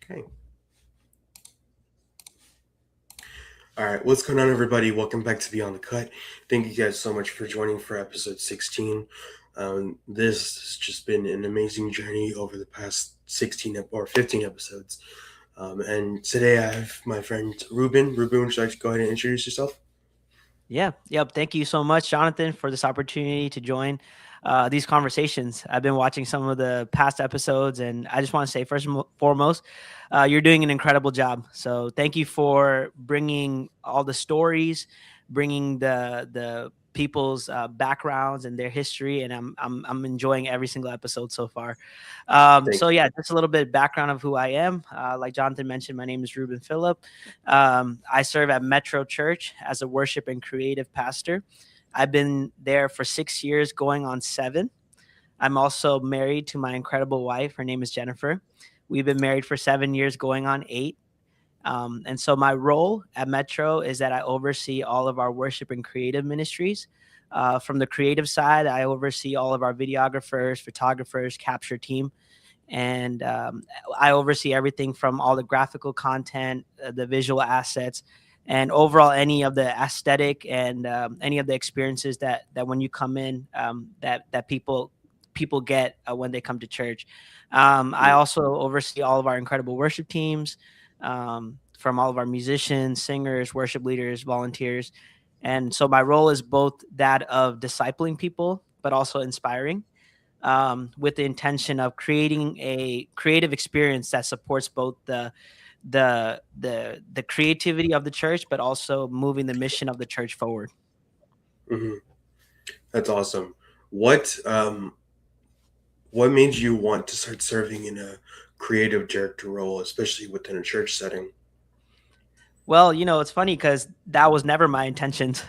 Okay. All right, what's going on, everybody? Welcome back to Beyond the Cut. Thank you guys so much for joining for episode 16. This has just been an amazing journey over the past 16 or 15 episodes. And today I have my friend Reuben. Reuben, would you like to go ahead and introduce yourself? Yep. Thank you so much, Jonathan, for this opportunity to join these conversations. I've been watching some of the past episodes, and I just want to say, first and foremost, you're doing an incredible job. So thank you for bringing all the stories, bringing the people's backgrounds and their history, and I'm enjoying every single episode so far. Thank So yeah, just a little bit of background of who I am. Like Jonathan mentioned, my name is Reuben Philip. I serve at Metro Church as a worship and creative pastor. I've been there for 6 years, going on 7. I'm also married to my incredible wife. Her name is Jennifer. We've been married for 7 years, going on 8. And so my role at Metro is that I oversee all of our worship and creative ministries. From the creative side, I oversee all of our videographers, photographers, capture team. And I oversee everything from all the graphical content, the visual assets, and overall any of the aesthetic and any of the experiences that when you come in, that people get when they come to church. I you. also oversee all of our incredible worship teams, from all of our musicians, singers, worship leaders, volunteers. And so my role is both that of discipling people, but also inspiring, with the intention of creating a creative experience that supports both the creativity of the church, but also moving the mission of the church forward. hmm That's awesome. What what made you want to start serving in a creative director role, especially within a church setting? Well, it's funny because that was never my intentions.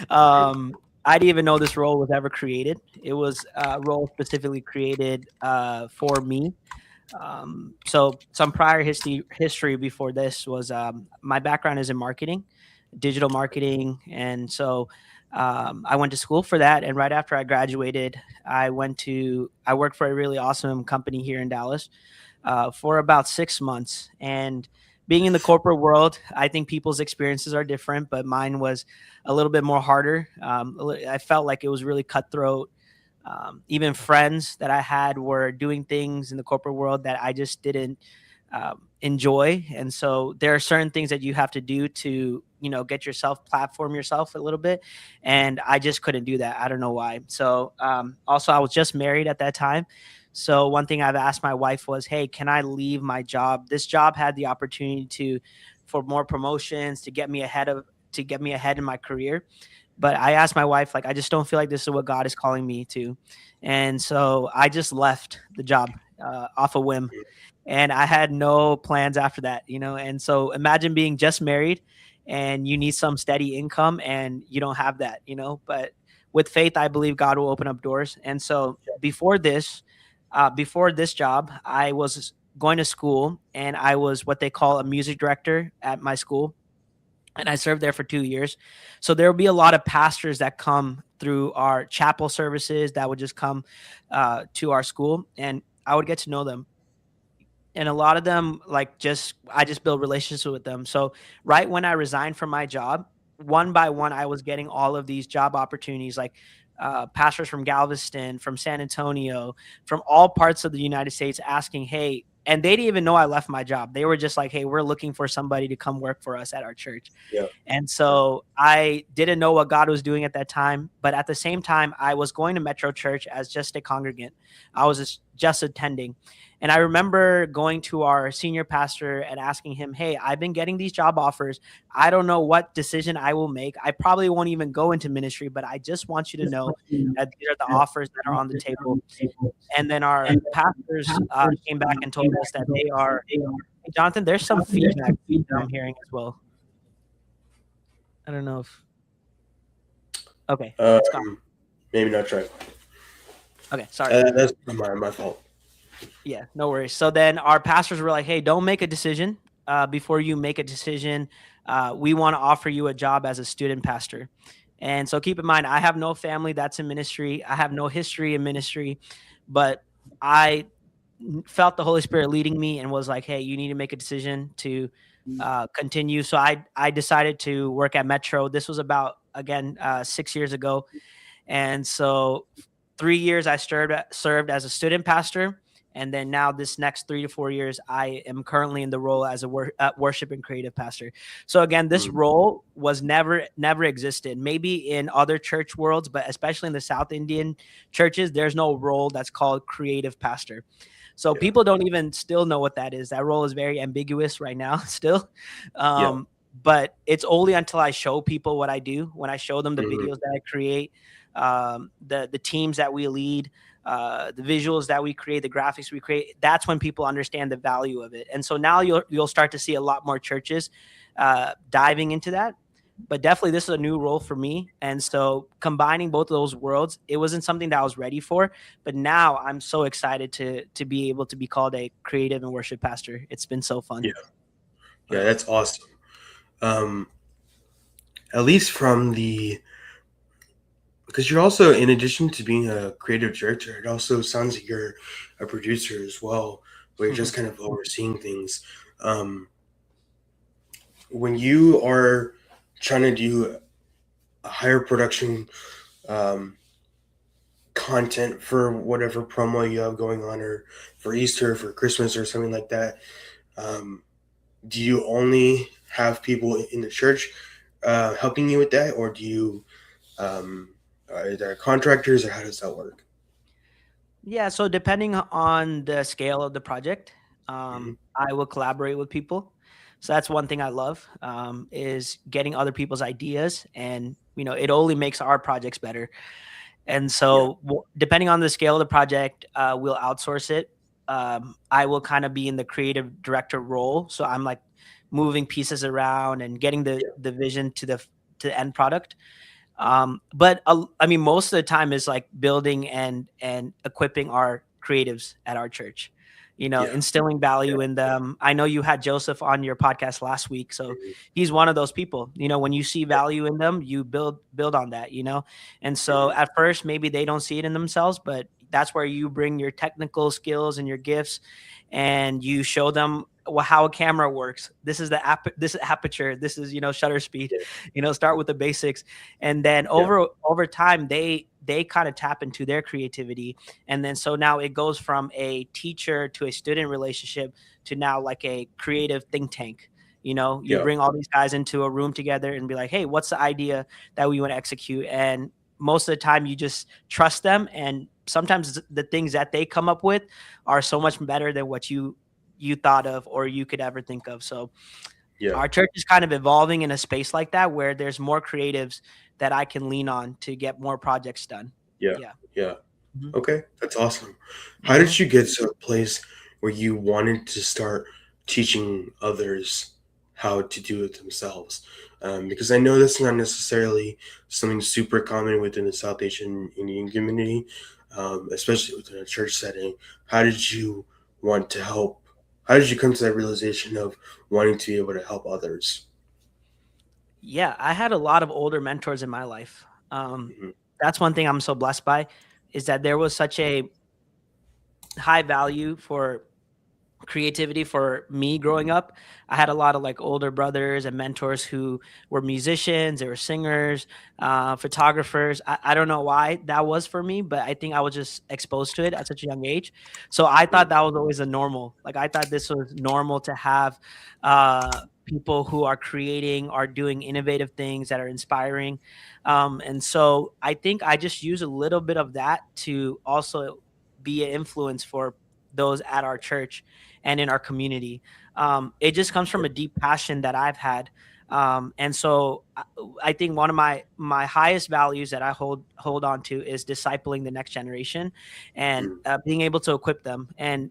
um, I didn't even know this role was ever created. It was a role specifically created for me. So some prior history before this was, my background is in marketing, digital marketing, and so I went to school for that. And right after I graduated, I worked for a really awesome company here in Dallas for about 6 months. And being in the corporate world, I think people's experiences are different, but mine was a little bit more harder. I felt like it was really cutthroat. Even friends that I had were doing things in the corporate world that I just didn't enjoy. And so there are certain things that you have to do to, get yourself, platform yourself a little bit. And I just couldn't do that. I don't know why. So also, I was just married at that time. So one thing I've asked my wife was, hey, can I leave my job? This job had the opportunity for more promotions, to get me ahead in my career. But I asked my wife, like, I just don't feel like this is what God is calling me to. And so I just left the job off a whim. And I had no plans after that. And so imagine being just married and you need some steady income and you don't have that. But with faith, I believe God will open up doors. And so before this job, I was going to school and I was what they call a music director at my school, and I served there for 2 years. So there will be a lot of pastors that come through our chapel services that would just come to our school, and I would get to know them. And a lot of them, like, I just build relationships with them. So right when I resigned from my job, one by one, I was getting all of these job opportunities, like pastors from Galveston, from San Antonio, from all parts of the United States asking, hey, and they didn't even know I left my job. They were just like, hey, we're looking for somebody to come work for us at our church. Yeah. And Yeah. so I didn't know what God was doing at that time. But at the same time, I was going to Metro Church as just a congregant. I was just attending. And I remember going to our senior pastor and asking him, hey, I've been getting these job offers. I don't know what decision I will make. I probably won't even go into ministry, but I just want you to know that these are the offers that are on the table. And then our pastors came back and told us that they are, hey, Jonathan, there's some feedback that I'm hearing as well. I don't know if, okay, it's gone. Um, Maybe not try. Okay, sorry. That's my fault. Yeah, no worries. So then our pastors were like, hey, don't make a decision. Before you make a decision, we want to offer you a job as a student pastor. And so keep in mind, I have no family that's in ministry. I have no history in ministry, but I felt the Holy Spirit leading me and was like, hey, you need to make a decision to continue. So I decided to work at Metro. This was about, again, 6 years ago. And so 3 years I served as a student pastor. And then now this next 3 to 4 years, I am currently in the role as a worship and creative pastor. So again, this Mm. role was never existed. Maybe in other church worlds, but especially in the South Indian churches, there's no role that's called creative pastor. So Yeah. people don't even still know what that is. That role is very ambiguous right now still. Yeah. But it's only until I show people what I do, when I show them the Mhm. videos that I create, the teams that we lead, the visuals that we create, the graphics we create, that's when people understand the value of it. And so now you'll start to see a lot more churches diving into that. But definitely this is a new role for me. And so combining both of those worlds, it wasn't something that I was ready for. But now I'm so excited to be able to be called a creative and worship pastor. It's been so fun. Yeah. Yeah, Yeah. that's awesome. Um, at least from the because you're also, in addition to being a creative director, it also sounds like you're a producer as well, where you're just kind of overseeing things. Um, when you are trying to do a higher production um, content for whatever promo you have going on, or for Easter, for Christmas, or something like that, um, do you only have people in the church helping you with that, or do you um, are there contractors, or how does that work? Yeah, so depending on the scale of the project, Hmm. I will collaborate with people. So that's one thing I love, is getting other people's ideas, and it only makes our projects better. And Yeah, so, depending on the scale of the project, we'll outsource it. I will kind of be in the creative director role, so I'm like moving pieces around and getting the yeah, the vision to the end product. But I mean, most of the time is like building and equipping our creatives at our church, yeah, instilling yeah. value in them. I know you had Joseph on your podcast last week, so Mhm, he's one of those people. When you see yeah, value in them, you build on that. And so mhm, at first maybe they don't see it in themselves, but that's where you bring your technical skills and your gifts, and you show them how a camera works. This is this is aperture. This is shutter speed. yeah, Start with the basics, and then yeah, over time they kind of tap into their creativity. And then so now it goes from a teacher to a student relationship to now like a creative think tank. You yeah, bring all these guys into a room together and be like, hey, what's the idea that we want to execute? And most of the time you just trust them, and sometimes the things that they come up with are so much better than what you thought of or you could ever think of. So yeah, our church is kind of evolving in a space like that, where there's more creatives that I can lean on to get more projects done. yeah, Yeah. yeah. Mhm. Okay, that's awesome. How Mhm. did you get to a place where you wanted to start teaching others how to do it themselves? Because I know that's not necessarily something super common within the South Asian Indian community, especially within a church setting. How did you want to help? How did you come to that realization of wanting to be able to help others? Yeah, I had a lot of older mentors in my life. Hmm. That's one thing I'm so blessed by, is that there was such a high value for creativity for me growing up. I had a lot of like older brothers and mentors who were musicians, they were singers, photographers. I don't know why that was for me, but I think I was just exposed to it at such a young age. So I thought that was always a normal. Like I thought this was normal to have people who are creating, are doing innovative things that are inspiring. And so I think I just use a little bit of that to also be an influence for those at our church and in our community. It just comes from a deep passion that I've had. And so I think one of my highest values that I hold on to is discipling the next generation, and Hmm. being able to equip them, and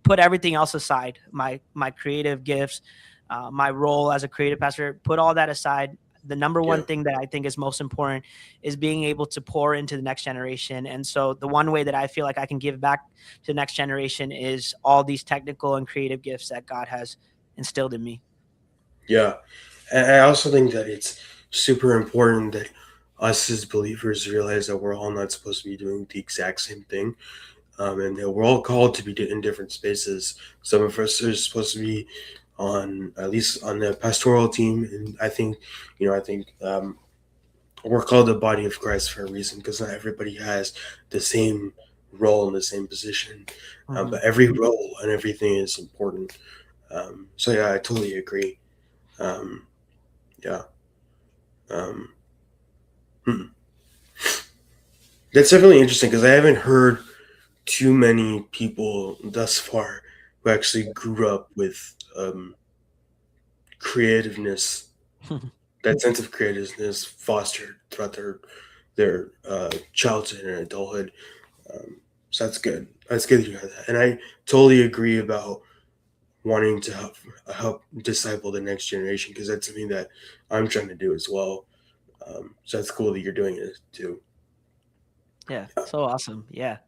put everything else aside, my creative gifts, my role as a creative pastor, put all that aside. The number Yeah, one thing that I think is most important is being able to pour into the next generation. And so the one way that I feel like I can give back to the next generation is all these technical and creative gifts that God has instilled in me. yeah. And I also think that it's super important that us as believers realize that we're all not supposed to be doing the exact same thing. and that we're all called to be in different spaces. Some of us are supposed to be on at least on the pastoral team, and I think we're called the body of Christ for a reason because not everybody has the same role in the same position, Mhm. but every role and everything is important. So yeah, I totally agree. Um, yeah, um, hmm. That's definitely interesting because I haven't heard too many people thus far who actually grew up with creativeness, that sense of creativeness fostered throughout their childhood and adulthood. Um, so that's good. That's good to hear that, and I totally agree about wanting to help disciple the next generation because that's something that I'm trying to do as well. So that's cool that you're doing it too. Yeah, so awesome. Yeah.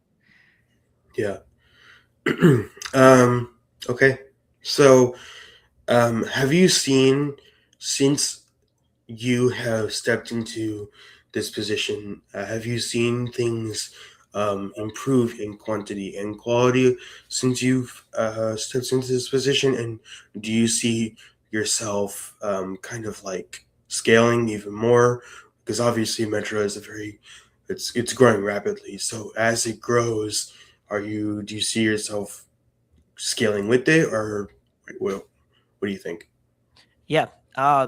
Yeah. um, okay. So, have you seen since you have stepped into this position? Have you seen things improve in quantity and quality since you've stepped into this position? And do you see yourself kind of like scaling even more? Because obviously, Metro is a very it's growing rapidly. So as it grows, do you see yourself scaling with it, or what do you think? Yeah.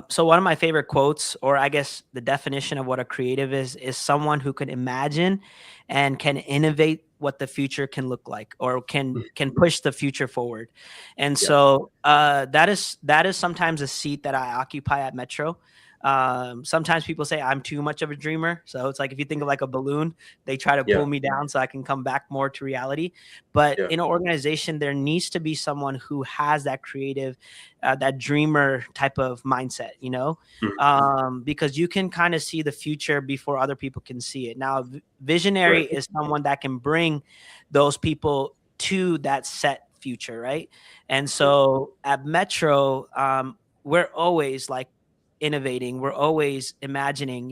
So one of my favorite quotes, or I guess the definition of what a creative is someone who can imagine and can innovate what the future can look like, or can push the future forward. And Yeah, so that is sometimes a seat that I occupy at Metro. Sometimes people say I'm too much of a dreamer. So it's like if you think of like a balloon, they try to yeah, pull me down so I can come back more to reality. But yeah. in an organization, there needs to be someone who has that creative, that dreamer type of mindset, Mhm. because you can kind of see the future before other people can see it. Now, Right. visionary is someone that can bring those people to that set future, right? And Mhm. so at Metro, we're always like innovating, we're always imagining,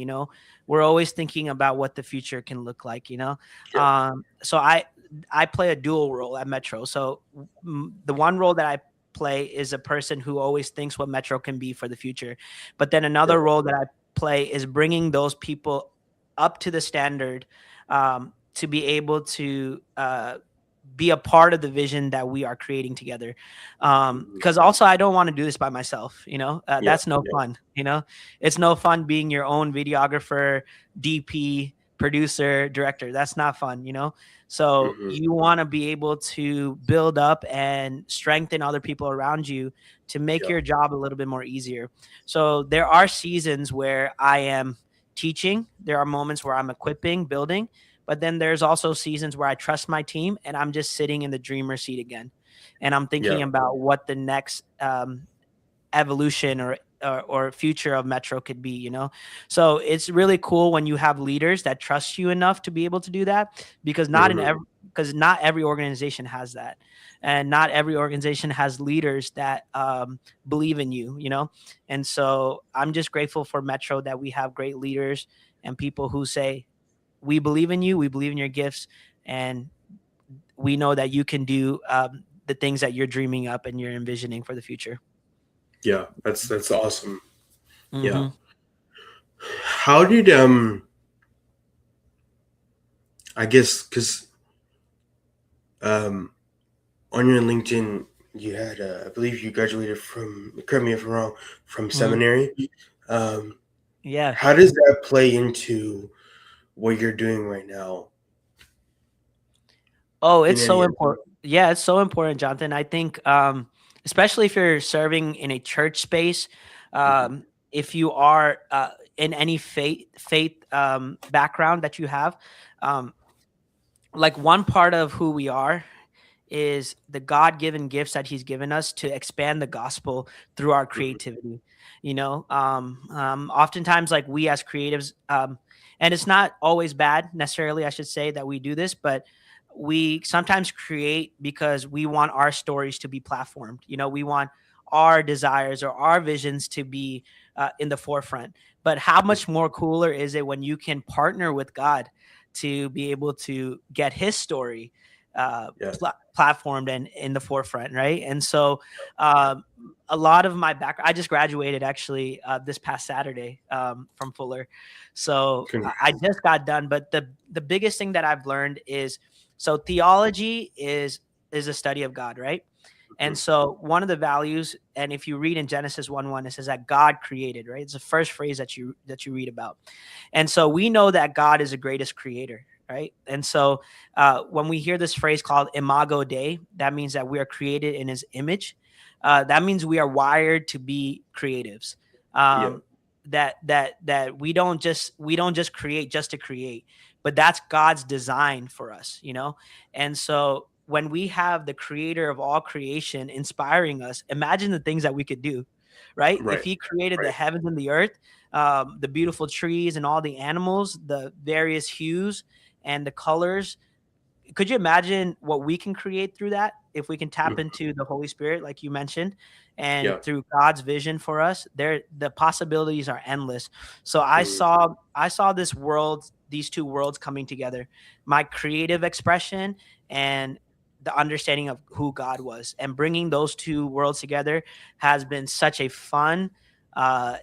we're always thinking about what the future can look like, Yeah. so I play a dual role at Metro. So the one role that I play is a person who always thinks what Metro can be for the future. But then Yeah. another role that I play is bringing those people up to the standard, to be able to be a part of the vision that we are creating together. Mhm. Because also I don't want to do this by myself. Yeah. That's no Yeah. fun. It's no fun being your own videographer, DP, producer, director. That's not fun. So Mhm. you want to be able to build up and strengthen other people around you to make Yeah. your job a little bit more easier. So there are seasons where I am teaching. There are moments where I'm equipping, building, but then there's also seasons where I trust my team and I'm just sitting in the dreamer seat again. And I'm thinking Yeah. about what the next evolution or future of Metro could be, So it's really cool when you have leaders that trust you enough to be able to do that, because Mhm. not every organization has that. And not every organization has leaders that believe in you. And so I'm just grateful for Metro that we have great leaders and people who say, we believe in you, we believe in your gifts, and we know that you can do the things that you're dreaming up and you're envisioning for the future. Yeah. That's awesome. Yeah. Hmm. How did I guess because um on your LinkedIn you had I believe you graduated from, correct me if I'm wrong, from Hmm. seminary. Um, Yeah. how does that play into what you're doing right now Oh, in it's any? so important. Yeah, it's so important, Jonathan. I think, especially if you're serving in a church space, Mhm. if you are in any faith background that you have, um, like one part of who we are is the God-given gifts that he's given us to expand the gospel through our Mhm. creativity. Oftentimes, like we as creatives, and it's not always bad necessarily, I should say, that we do this, but we sometimes create because we want our stories to be platformed. We want our desires or our visions to be in the forefront. But how much more cooler is it when you can partner with God to be able to get his story Yeah. platformed and in the forefront, right? And so um, a lot of my background, I just graduated actually this past Saturday from Fuller. So I Congrats. just got done. But the biggest thing that I've learned is, so theology is a study of God, right? And Mhm. so one of the values, and if you read in Genesis 1:1, it says that God created, right? It's the first phrase that you read about. And so we know that God is the greatest creator, right? And so when we hear this phrase called imago Dei, that means that we are created in his image. That means we are wired to be creatives. Yeah. Um, that we don't just create just to create, but that's God's design for us, you know? And so when we have the creator of all creation inspiring us, imagine the things that we could do, right? If Right. he created the Right. heavens and the earth, the beautiful trees and all the animals, the various hues and the colors, could you imagine what we can create through that if we can tap Mhm. into the Holy Spirit, like you mentioned, and Yeah. through God's vision for us? There, the possibilities are endless. So Mhm. I saw this world, these two worlds coming together, my creative expression and the understanding of who God was, and bringing those two worlds together has been such a fun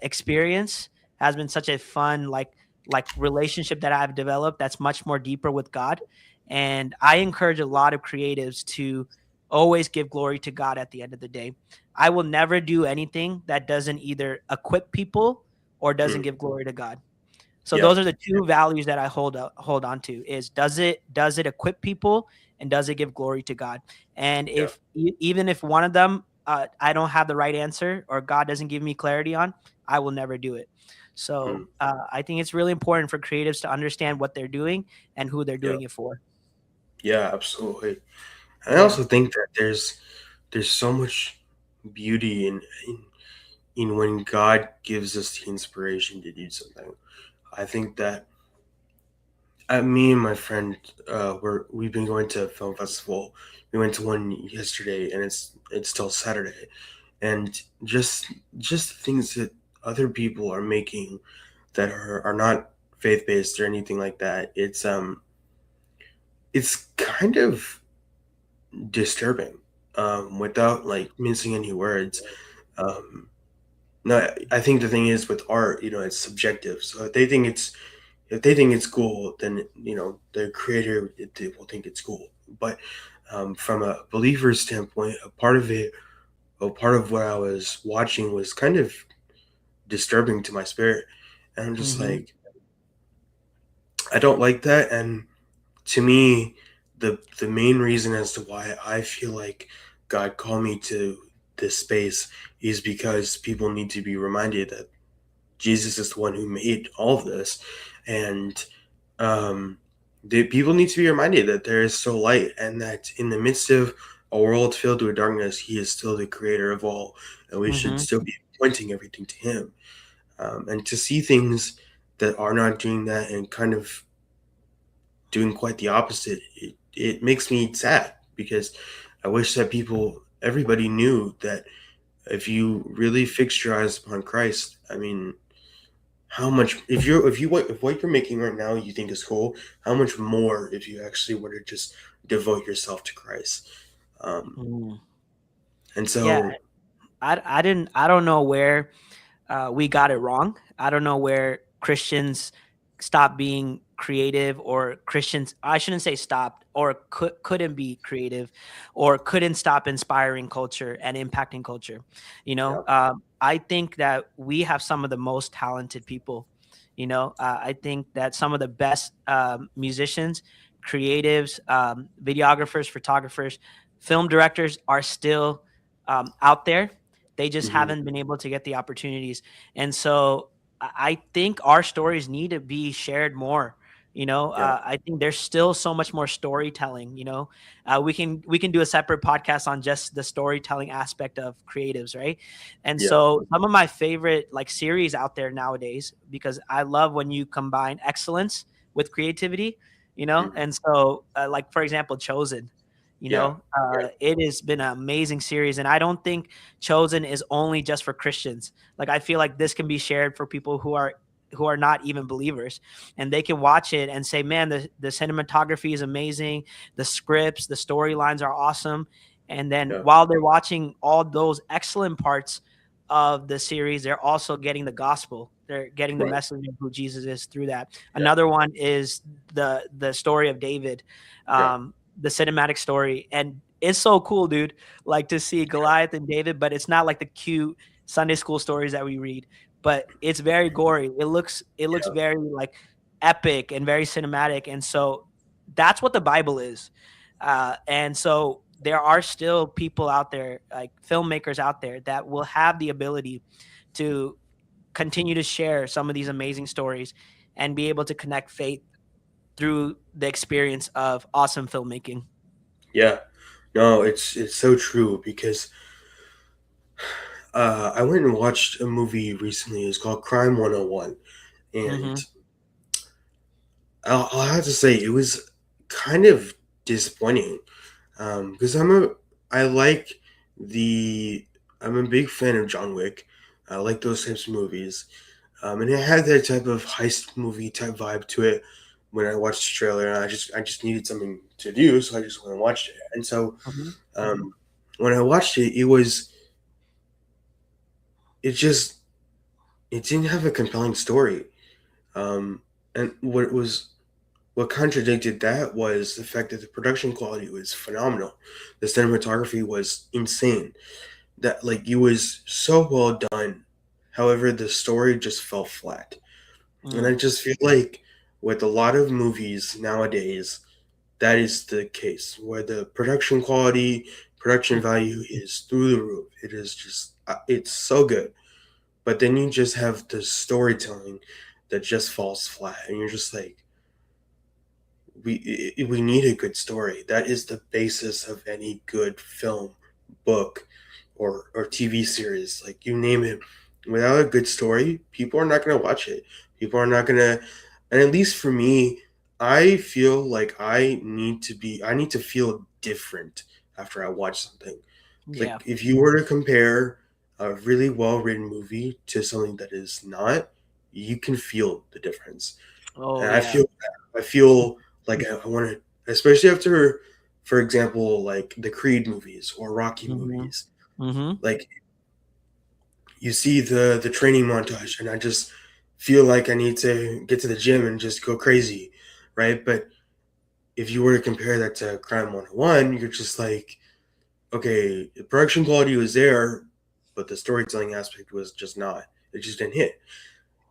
experience. Has been such a fun like relationship that I've developed that's much more deeper with God. And I encourage a lot of creatives to always give glory to God at the end of the day. I will never do anything that doesn't either equip people or doesn't Mhm. give glory to God. So Yeah. those are the two values that I hold on to, is does it equip people, and does it give glory to God? And Yeah. if even if one of them I don't have the right answer or God doesn't give me clarity on, I will never do it. So Mhm. I think it's really important for creatives to understand what they're doing and who they're Yeah. doing it for. Yeah. Absolutely. I Yeah. also think that there's so much beauty in when God gives us the inspiration to do something. I think that me and my friend, we've been going to a film festival. We went to one yesterday, and it's still Saturday, and just things that other people are making that are not faith based or anything like that. It's kind of disturbing, without like mincing any words. Um, no, I think the thing is with art, it's subjective. So if they think it's cool, then the creator will think it's cool. But from a believer's standpoint, a part of what I was watching was kind of disturbing to my spirit, and I'm just Hmm. like, I don't like that. And to me, the main reason as to why I feel like God called me to this space is because people need to be reminded that Jesus is the one who made all of this, and um, the people need to be reminded that there is still light, and that in the midst of a world filled with darkness, He is still the creator of all, and we should Hmm. still be pointing everything to Him. And to see things that are not doing that and kind of doing quite the opposite, it makes me sad because I wish that everybody knew that if you really fix your eyes upon Christ, I mean, how much if what you're making right now you think is cool, how much more if you actually were to just devote yourself to Christ. Um, Mm. and Yeah, so, I don't know where we got it wrong. I don't know where Christians stopped being creative, or Christians, I shouldn't say stopped, or couldn't be creative, or couldn't stop inspiring culture and impacting culture. yeah. I think that we have some of the most talented people. I think that some of the best musicians, creatives, videographers, photographers, film directors are still out there. They just Hmm. haven't been able to get the opportunities. And so I think our stories need to be shared more. Yeah. I think there's still so much more storytelling. We can do a separate podcast on just the storytelling aspect of creatives, right? And Yeah. so some of my favorite like series out there nowadays, because I love when you combine excellence with creativity. Hmm. And so like for example, Chosen. Yeah. Right. It has been an amazing series, and I don't think Chosen is only just for Christians. Like I feel like this can be shared for people who are not even believers, and they can watch it and say, man, the cinematography is amazing, the scripts, the storylines are awesome. And then Yeah. while they're watching all those excellent parts of the series, they're also getting the gospel. They're getting the Right. message of who Jesus is through that. Yeah. Another one is the story of David, Yeah. the cinematic story. And it's so cool, dude, like to see Goliath and David, but it's not like the cute Sunday school stories that we read, but it's very gory. It looks Yeah. very like epic and very cinematic. And so that's what the Bible is. And so there are still people out there, like filmmakers out there, that will have the ability to continue to share some of these amazing stories and be able to connect faith through the experience of awesome filmmaking. Yeah. No, it's so true because I went and watched a movie recently. It's called Crime 101, and Mm-hmm. I'll have to say it was kind of disappointing because I like the I'm a big fan of John Wick. I like those types of movies, and it had that type of heist movie type vibe to it. When I watched the trailer, and I just needed something to do, so I just went and watched it. And so Mm-hmm. when I watched it, it just it didn't have a compelling story. Um, and what contradicted that was the fact that the production quality was phenomenal. The cinematography was insane. That like it was so well done. However, the story just fell flat. And I Mm. just feel like with a lot of movies nowadays, that is the case where the production quality, production value is through the roof. It is just it's so good. But then you just have the storytelling that just falls flat and you're just like we need a good story. That is the basis of any good film, book, or TV series. Like you name it. Without a good story, people are not going to watch it. People are not going to. And at least for me, I feel like I need to feel different after I watch something. Yeah. Like if you were to compare a really well written movie to something that is not, you can feel the difference. Oh And yeah. I feel like I want to, especially after, for example, like the Creed movies or Rocky Mm-hmm. movies. Mm-hmm. Like you see the training montage, and I just feel like I need to get to the gym and just go crazy, right? But if you were to compare that to Crime 101, you're just like, okay, the production quality was there, but the storytelling aspect was just not. It just didn't hit.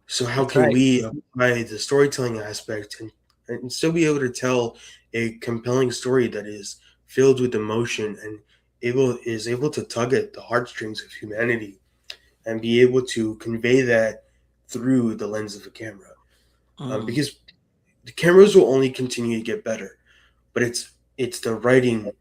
So how That's can right. we apply the storytelling aspect and still be able to tell a compelling story that is filled with emotion and able to tug at the heartstrings of humanity and be able to convey that through the lens of a camera? Mm. Because the cameras will only continue to get better, but it's the writing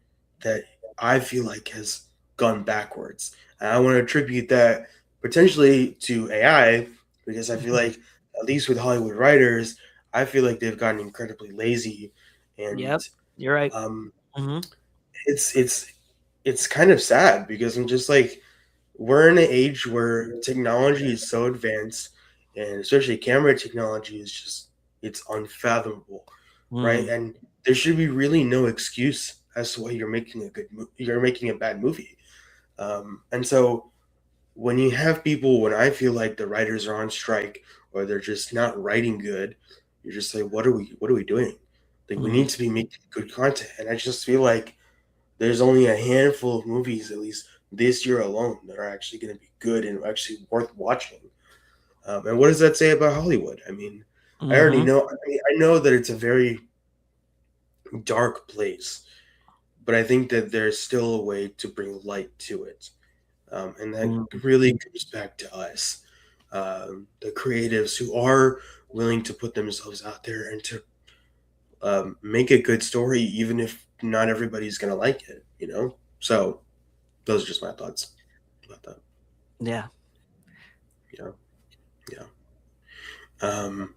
that I feel like has gone backwards. And I want to attribute that potentially to AI because I feel like at least with Hollywood writers, I feel like they've gotten incredibly lazy, and Yep. You're right. um, Mm-hmm. it's it's it's kind of sad because I'm just like we're in an age where technology is so advanced, and especially camera technology is just it's unfathomable, right? Mm. And there should be really no excuse as to why you're making a bad movie. And so when I feel like the writers are on strike or they're just not writing good, you're just like, what are we doing? Like we Mm. need to be making good content, and I just feel like there's only a handful of movies, at least this year alone, that are actually going to be good and actually worth watching. And what does that say about Hollywood? I mean, I already Mm-hmm. know. I know that it's a very dark place, but I think that there's still a way to bring light to it, and that Mm. really comes back to us, the creatives who are willing to put themselves out there and to make a good story, even if not everybody's going to like it. So those are just my thoughts about that. Yeah. Yeah, yeah. Um,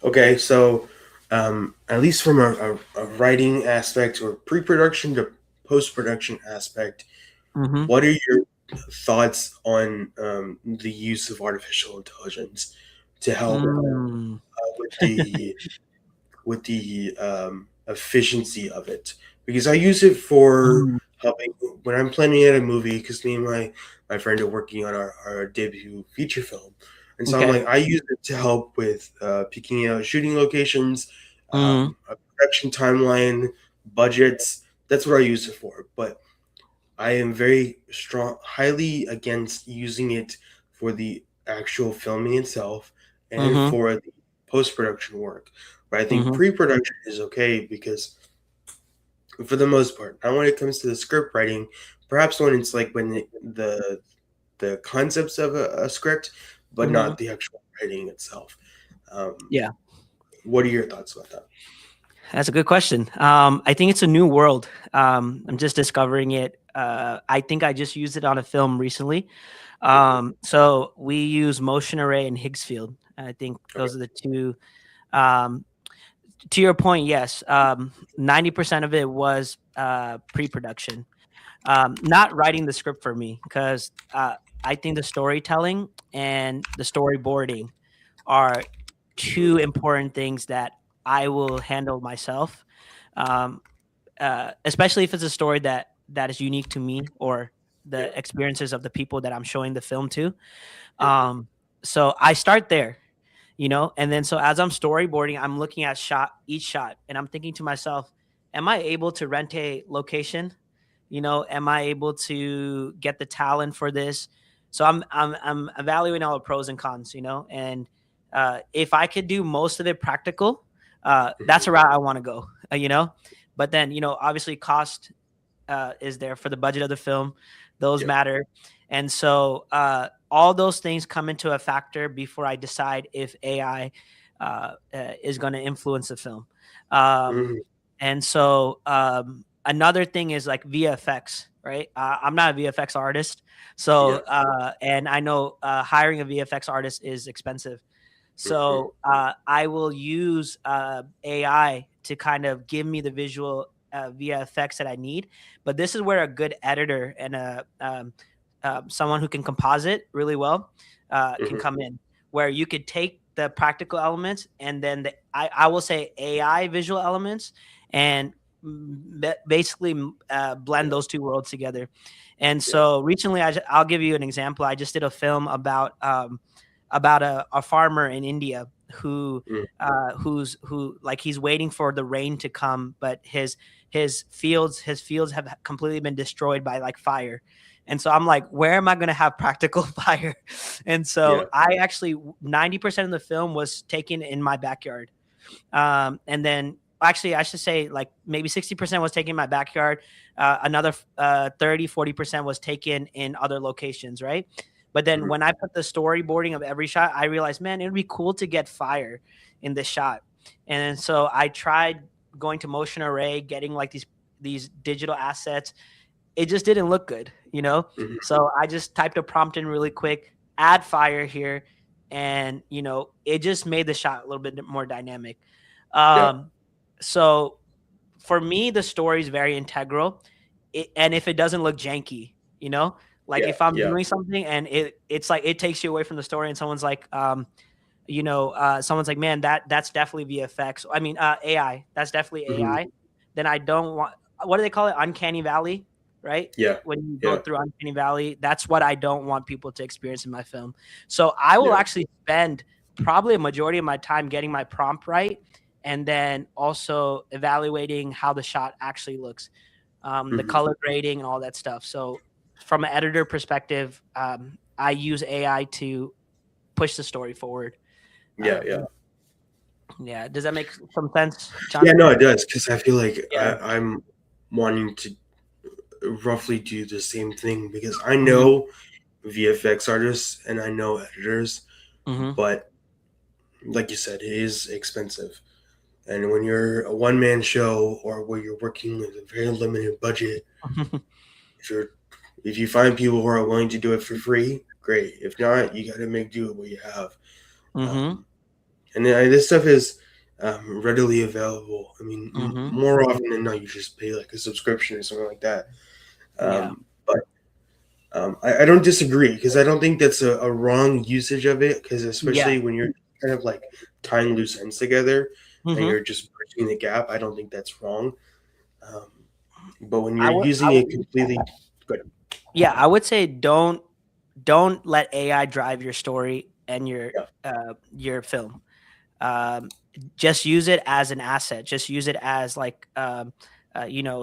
okay, so at least from a writing aspect or pre-production to post-production aspect, Mm-hmm. what are your thoughts on the use of artificial intelligence to help Mm. with the efficiency of it, because I use it for Mm. helping when I'm planning out a movie, because me and my friend are working on our debut feature film, and so I'm Okay. like, I use it to help with picking out shooting locations, Mm. a production timeline, budgets. That's what I use it for. But I am very strong, highly against using it for the actual filming itself and Mhm. for the post production work. But I think Mhm. pre production is okay because, for the most part, now when it comes to the script writing, perhaps when it's like when the concepts of a script, but Mhm. not the actual writing itself. Um, Yeah. what are your thoughts about that? That's a good question. I think it's a new world. I'm just discovering it. I think I just used it on a film recently. Hmm. So we use motion array and Higgs field. I think Okay. those are the two. Um, to your point, yes, 90% of it was pre-production. Not writing the script for me because I think the storytelling and the storyboarding are two Hmm. important things that I will handle myself. Um, Especially if it's a story that is unique to me or Yeah. the experiences of the people that I'm showing the film to. Hmm. Um, so I start there, and then so as I'm storyboarding, I'm looking at each shot, and I'm thinking to myself, am I able to rent a location? Am I able to get the talent for this? So I'm evaluating all the pros and cons, and if I could do most of it practical, that's Hmm. a route I want to go, But then, obviously cost is there for the budget of the film. Those Yeah. matter. And so all those things come into a factor before I decide if AI is going to influence the film. Um, Hmm. and so another thing is like VFX, right? I'm not a VFX artist. So, Yeah. and I know hiring a VFX artist is expensive. Hmm. So I will use AI to kind of give me the visual VFX that I need. But this is where a good editor and someone who can composite really well can Hmm. come in, where you could take the practical elements and then I will say AI visual elements and basically blend Yeah. those two worlds together. And Yeah. so recently, I'll give you an example. I just did a film about a farmer in India Mm. who like he's waiting for the rain to come, but his fields have completely been destroyed by like fire. And so I'm like, where am I going to have practical fire? And so Yeah. I actually 90% of the film was taken in my backyard. And then actually I should say like maybe 60% was taken in my backyard. Another 30-40% was taken in other locations, right? But then Hmm. when I put the storyboarding of every shot, I realized, man, it'd be cool to get fire in this shot. And so I tried going to motion array, getting like these digital assets. It just didn't look good, Hmm. So I just typed a prompt in really quick, add fire here, and it just made the shot a little bit more dynamic. Yeah. um so for me, the story is very integral. And if it doesn't look janky, like Yeah. if I'm Yeah. doing something and it's like it takes you away from the story and someone's like, man, that's definitely VFX. I mean, AI. That's definitely Hmm. AI. Then I don't want. What do they call it? Uncanny Valley, right? Yeah. When you go Yeah. through Uncanny Valley, that's what I don't want people to experience in my film. So I will Yeah. actually spend probably a majority of my time getting my prompt right, and then also evaluating how the shot actually looks, the Hmm. color grading and all that stuff. So from an editor perspective, I use AI to push the story forward. Yeah. Um, Yeah. yeah. Does that make some sense, Yeah. John? No, it does, because I feel like Yeah. I'm wanting to roughly do the same thing, because I Mhm. know VFX artists and I know editors, Mhm. but like you said, it is expensive. And when you're a one man show, or where you're working with a very limited budget, if you're if you find people who are willing to do it for free, great. If not, you got to make do with what you have. Mhm. Um, and this stuff is readily available. I mean, Mhm. more often than not, you just pay like a subscription or something like that. Yeah. But I don't disagree because I don't think that's a wrong usage of it. Because Yeah. especially when you're kind of like tying loose ends together and Hmm. you're just bridging the gap, I don't think that's wrong. Um, but when I you're would. using it completely, good. Yeah, I would say don't let AI drive your story and Yeah, your film. um, just use it as an asset, just use it as like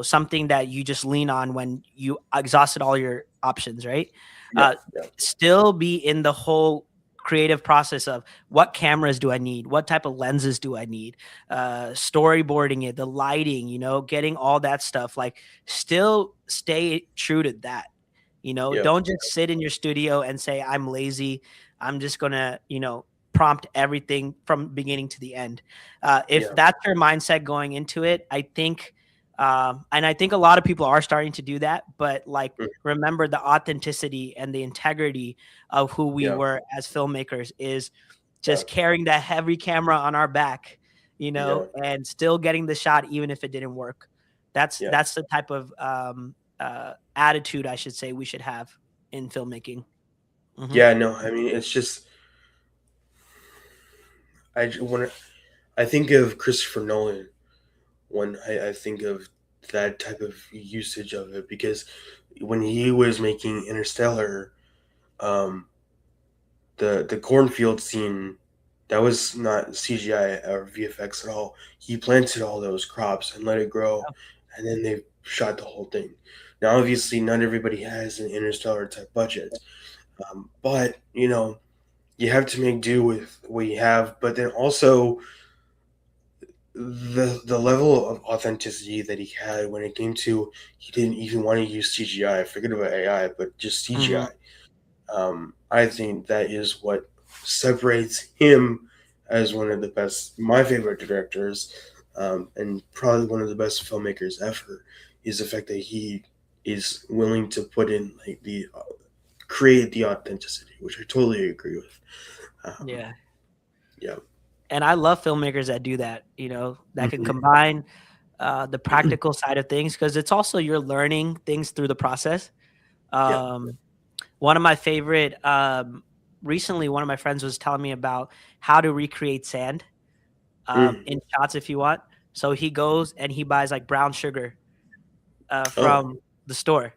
something that you just lean on when you exhausted all your options, right? yeah, uh, yeah, Still be in the whole creative process of what cameras do I need, what type of lenses do I need, storyboarding it, the lighting, getting all that stuff, like still stay true to that. yeah, Don't just sit in your studio and say I'm lazy, I'm just gonna prompt everything from beginning to the end. If yeah, that's your mindset going into it, I think, and I think a lot of people are starting to do that, but like mm, remember the authenticity and the integrity of who we yeah, were as filmmakers is yeah, just carrying that heavy camera on our back, yeah, and still getting the shot even if it didn't work. That's yeah. that's the type of attitude, I should say, we should have in filmmaking. Hmm. Yeah, no, I mean it's just when I think of Christopher Nolan, when I think of that type of usage of it, because when he was making Interstellar, um, the cornfield scene, that was not CGI or VFX at all. He planted all those crops and let it grow, and then they shot the whole thing. Now, obviously, not everybody has an Interstellar type budget, but you have to make do with what you have. But then also the level of authenticity that he had when it came to he didn't even want to use CGI. Forget about AI, but just Hmm. CGI. I think that is what separates him as one of the best, my favorite directors, and probably one of the best filmmakers ever. Is the fact that he is willing to put in like the create the authenticity, which I totally agree with. Um, Yeah. yeah, And I love filmmakers that do that, that can hmm combine the practical side of things, because it's also you're learning things through the process. yeah, Um, One of my favorite, recently, one of my friends was telling me about how to recreate sand mm. in shots if you want. So he goes and he buys like brown sugar Oh, from the store,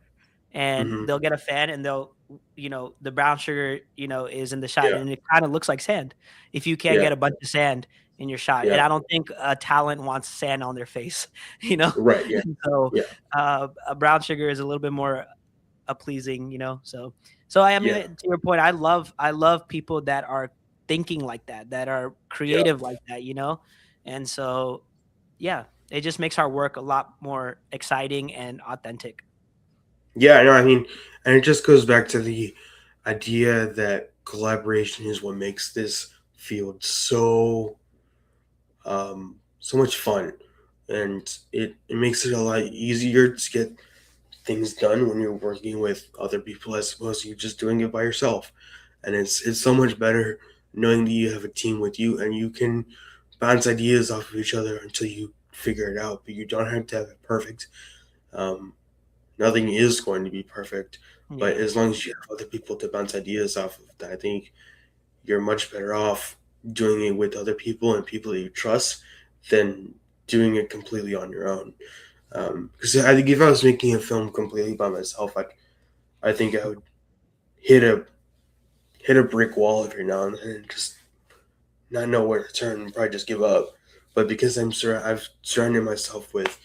and hmm they'll get a fan and they'll, the brown sugar, is in the shot yeah, and it kind of looks like sand if you can't yeah, get a bunch of sand in your shot. And yeah, I don't think a talent wants sand on their face, you know? right, yeah, So yeah, a brown sugar is a little bit more pleasing, so I mean, yeah, to your point, I love people that are thinking like that are yeah. creative like that, and so yeah, it just makes our work a lot more exciting and authentic. Yeah, no, I mean, and it just goes back to the idea that collaboration is what makes this field so much fun, and it makes it a lot easier to get things done when you're working with other people as opposed to you just doing it by yourself. And it's so much better knowing that you have a team with you and you can bounce ideas off of each other until you figure it out. But you don't have to have it perfect. Um, Nothing is going to be perfect, but Yeah. as long as you have other people to bounce ideas off of, I think you're much better off doing it with other people and people that you trust than doing it completely on your own. Because I think if I was making a film completely by myself, I think I would hit a hit a brick wall every now and then and just not know where to turn and probably just give up. But because I've surrounded myself with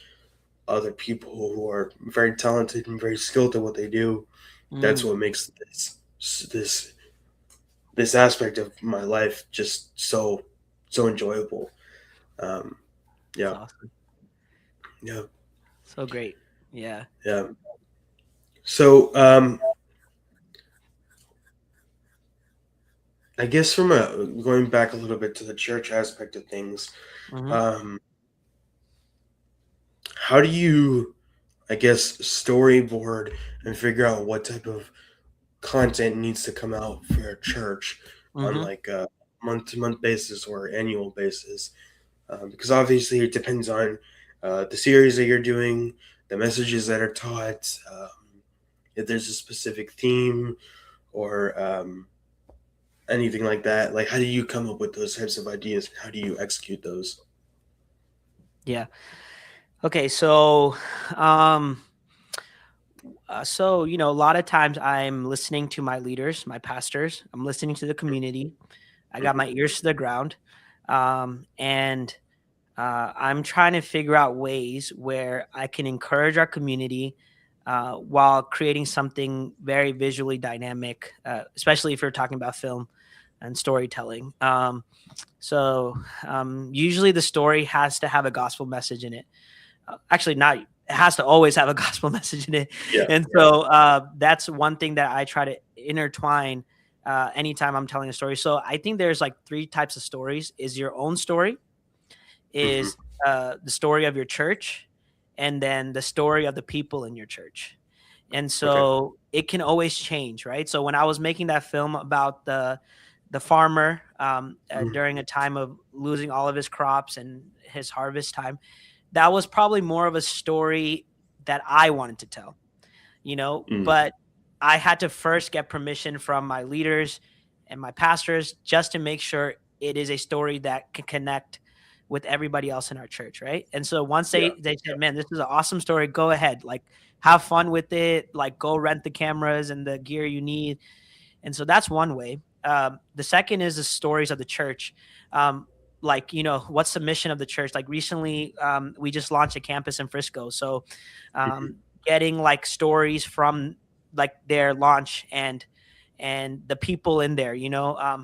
other people who are very talented and very skilled at what they do, that's Mm, what makes this this aspect of my life just so enjoyable. Um, that's yeah, awesome. yeah, So great. Yeah. yeah. So I guess from a going back a little bit to the church aspect of things, Hmm. um, how do you, I guess, storyboard and figure out what type of content needs to come out for your church on Hmm. like a month to month basis or annual basis? Because obviously it depends on the series that you're doing, the messages that are taught. if there's a specific theme or anything like that. Like, how do you come up with those types of ideas? How do you execute those? Yeah. Okay. Um, a lot of times I'm listening to my leaders, my pastors. I'm listening to the community. I got Mm-hmm. my ears to the ground, and I'm trying to figure out ways where I can encourage our community while creating something very visually dynamic, especially if you're talking about film and storytelling. Usually the story has to have a gospel message in it. Actually, not. It has to always have a gospel message in it, Yeah. and that's one thing that I try to intertwine anytime I'm telling a story. So I think there's like three types of stories: is your own story, Mm-hmm. is the story of your church, and then the story of the people in your church. And Okay. so it can always change, right? So when I was making that film about the farmer Mm-hmm. during a time of losing all of his crops and his harvest time, that was probably more of a story that I wanted to tell, Mm-hmm. but I had to first get permission from my leaders and my pastors just to make sure it is a story that can connect with everybody else in our church, right? And so once Yeah. they said, "Man, this is an awesome story. Go ahead. Like have fun with it. Like go rent the cameras and the gear you need." And so that's one way. The second is the stories of the church. Like, what's the mission of the church? Like recently, we just launched a campus in Frisco. So Mm-hmm. getting like stories from like their launch and the people in there,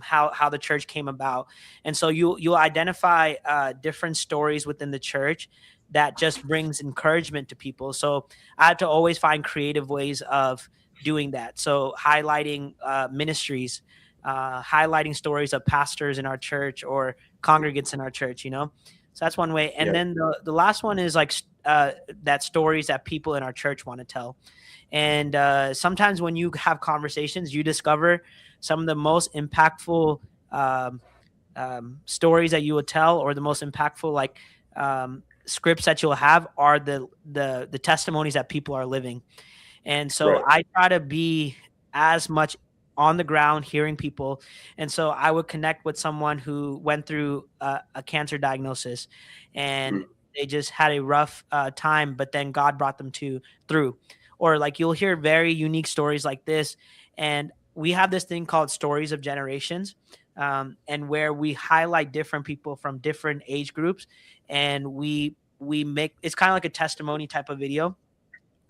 how the church came about. And so you'll identify different stories within the church that just brings encouragement to people. So I had to always find creative ways of doing that. So highlighting ministries, highlighting stories of pastors in our church or congregants in our church, So that's one way. And Yeah. then the last one is like that stories that people in our church want to tell. And sometimes when you have conversations, you discover some of the most impactful um, stories that you will tell, or the most impactful scripts that you'll have are the testimonies that people are living. And so Right. I try to be as much on the ground hearing people. And so I would connect with someone who went through a cancer diagnosis and Mm-hmm. they just had a rough time, but then God brought them through. Or like you'll hear very unique stories like this. And we have this thing called Stories of Generations, and where we highlight different people from different age groups. And we make it's kind of like a testimony type of video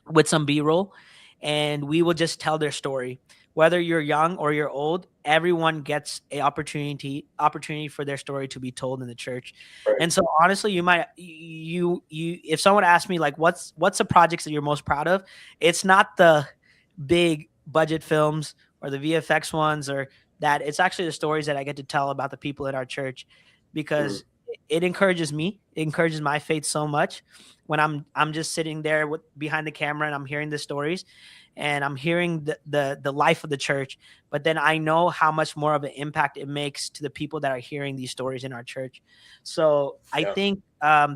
with some B-roll, and we will just tell their story. Whether you're young or you're old, everyone gets a opportunity for their story to be told in the church. Right. And so honestly, you if someone asked me like what's the projects that you're most proud of, it's not the big budget films or the VFX ones, or that. It's actually the stories that I get to tell about the people in our church, Mm-hmm. because it encourages me. It encourages my faith so much when I'm just sitting there behind the camera and I'm hearing the stories and I'm hearing the life of the church. But then I know how much more of an impact it makes to the people that are hearing these stories in our church. So I Yeah. think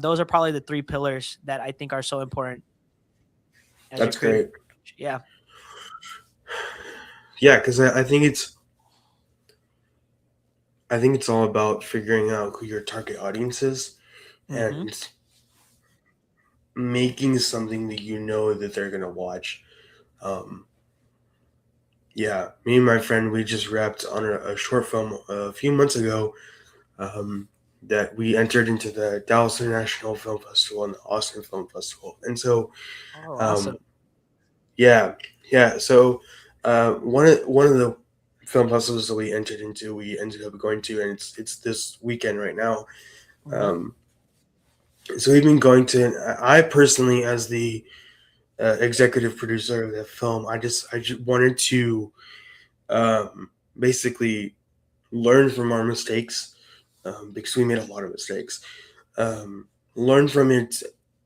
those are probably the three pillars that I think are so important as you're That's creating. great. Yeah. Yeah, because I think it's all about figuring out who your target audience is Mm-hmm. and making something that you know that they're gonna watch. Um, yeah, me and my friend, we just wrapped on a short film a few months ago, um, that we entered into the Dallas International Film Festival and the Austin Film Festival, and so Oh, awesome. um, yeah, yeah. So one of the film festivals that we entered into, we ended up going to, and it's this weekend right now. Mm-hmm. Um, so we've been going to. I personally, as the executive producer of that film, I just wanted to basically learn from our mistakes, because we made a lot of mistakes. Learn from it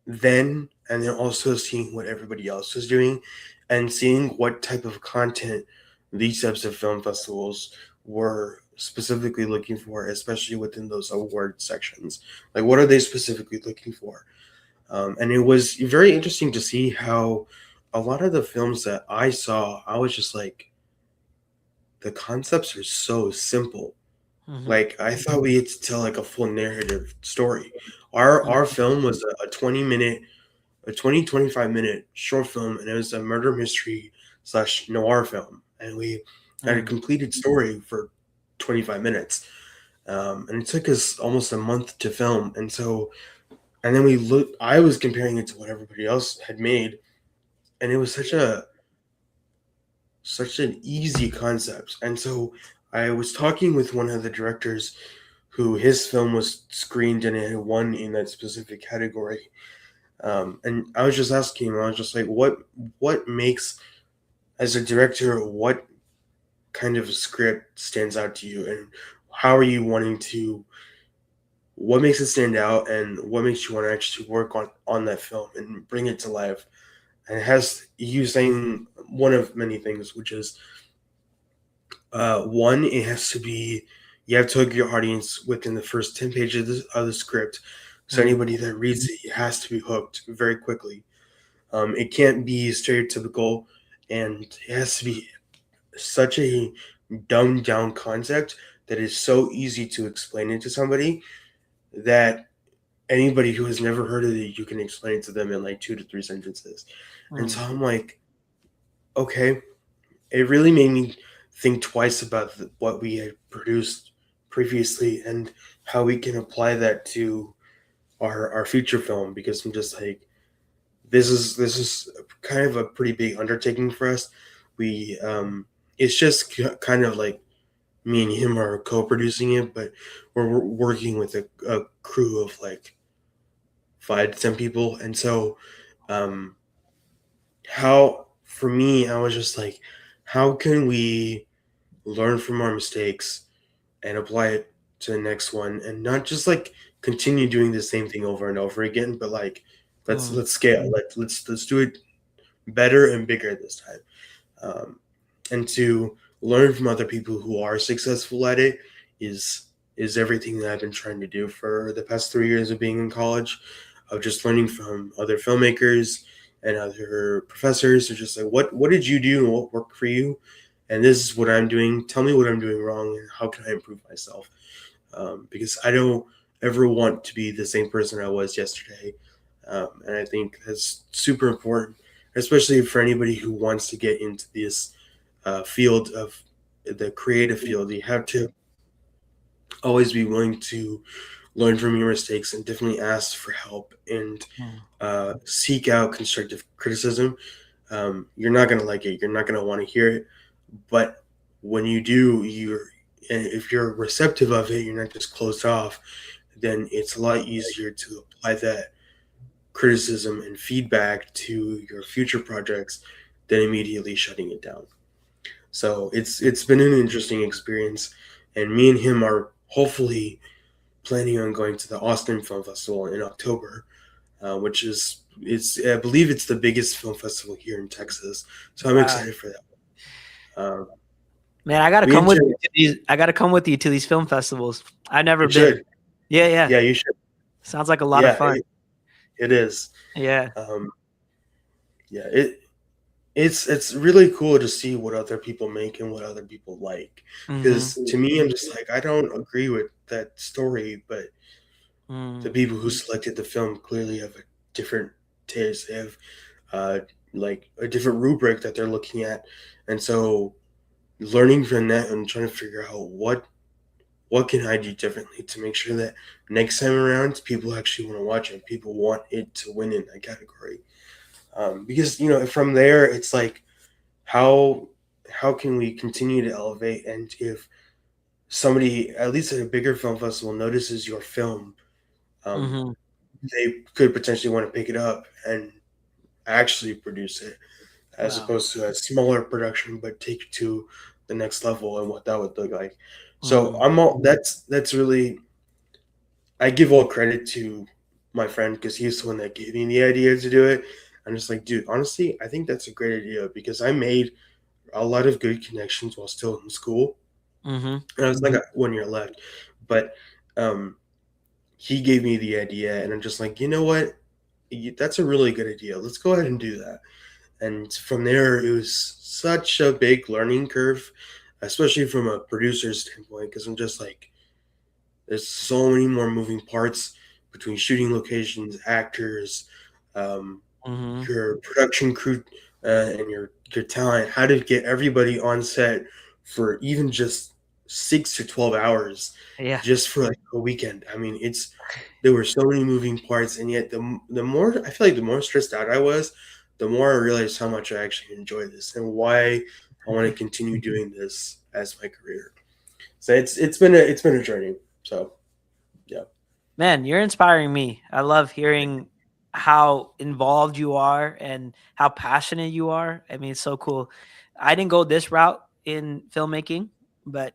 then, and then also seeing what everybody else was doing, and seeing what type of content these types of film festivals were specifically looking for, especially within those award sections. Like, what are they specifically looking for? And it was very interesting to see how a lot of the films that I saw, I was just like, the concepts are so simple. Mhm. Like I thought we had to tell like a full narrative story. Our Mhm. film was a 20 minute, a 25 minute short film, and it was a murder mystery slash noir film, and we had a Mm. completed story for 25 minutes. And it took us almost a month to film, and so and then we looked. I was comparing it to what everybody else had made, and it was such an easy concept. And so I was talking with one of the directors who his film was screened and it had won in that specific category. And I was just asking him, I was just like, what makes as a director, what kind of script stands out to you, and how are you wanting to? What makes it stand out, and what makes you want to actually work on that film and bring it to life? And it has you saying one of many things, which is one, it has to be you have to hook your audience within the first 10 pages of the script. So Mm. anybody that reads it has to be hooked very quickly. It can't be stereotypical, and it has to be such a dumbed down concept that is so easy to explain it to somebody that anybody who has never heard of it, you can explain it to them in like 2 to 3 sentences. And Mm. so I'm like, okay, it really made me think twice about what we had produced previously and how we can apply that to our feature film, because I'm just like, this is kind of a pretty big undertaking for us. We it's just kind of like me and him are co-producing it, but we're working with a crew of like 5 to 10 people. And so um how for me, I was just like, how can we learn from our mistakes and apply it to the next one, and not just like continue doing the same thing over and over again, but like Mm. let's scale, let's do it better and bigger this time. um, and to learn from other people who are successful at it is is everything that I've been trying to do for the past 3 years of being in college, of just learning from other filmmakers and other professors. They're just like, what did you do and what worked for you, and this is what I'm doing. Tell me what I'm doing wrong and how can I improve myself, because I don't ever want to be the same person I was yesterday. And I think that's super important, especially for anybody who wants to get into this field of the creative field. You have to always be willing to learn from your mistakes and definitely ask for help and Mm. seek out constructive criticism. You're not going to like it. You're not going to want to hear it. But when you do, and if you're receptive of it, you're not just closed off, then it's a lot easier to apply that criticism and feedback to your future projects than immediately shutting it down. So it's been an interesting experience, and me and him are hopefully planning on going to the Austin Film Festival in October, which is it's I believe it's the biggest film festival here in Texas. So I'm Wow. excited for that. Um, Man, I gotta we come with enjoy. you to these. I gotta come with you to these film festivals. I've never You been. should. Yeah, yeah. Yeah, you should. Sounds like a lot of Yeah, fun. it is. Yeah. Um, yeah, it's really cool to see what other people make and what other people like. Mhm. Because to me, I'm just like, I don't agree with that story, but the Mm. people who selected the film clearly have a different taste. They have uh, like a different rubric that they're looking at, and so learning from that and trying to figure out what can I do differently to make sure that next time around people actually want to watch it, people want it to win in that category. Because from there it's like, how how can we continue to elevate, and if somebody at least at a bigger film festival notices your film, um, Mhm. they could potentially want to pick it up and actually produce it, as Wow. opposed to a smaller production, but take it to the next level and what that would look like. So Mm. I'm all that's really, I give all credit to my friend because he's the one that gave me the idea to do it. I'm just like, dude, honestly, I think that's a great idea because I made a lot of good connections while still in school, Mhm. and I was like, I got 1 year left, but um, he gave me the idea, and I'm just like, you know what, that's a really good idea. Let's go ahead and do that. And from there, it was such a big learning curve, especially from a producer's standpoint, because I'm just like, there's so many more moving parts between shooting locations, actors, um, Mhm. your production crew, and your talent. How to get everybody on set for even just 6 to 12 hours, Yeah. just for like a weekend. I mean, it's there were so many moving parts, and yet the more I feel like the more stressed out I was, the more I realized how much I actually enjoy this and why I want to continue doing this as my career. So it's been a journey. So yeah. Man, you're inspiring me. I love hearing how involved you are and how passionate you are. I mean, it's so cool. I didn't go this route in filmmaking, but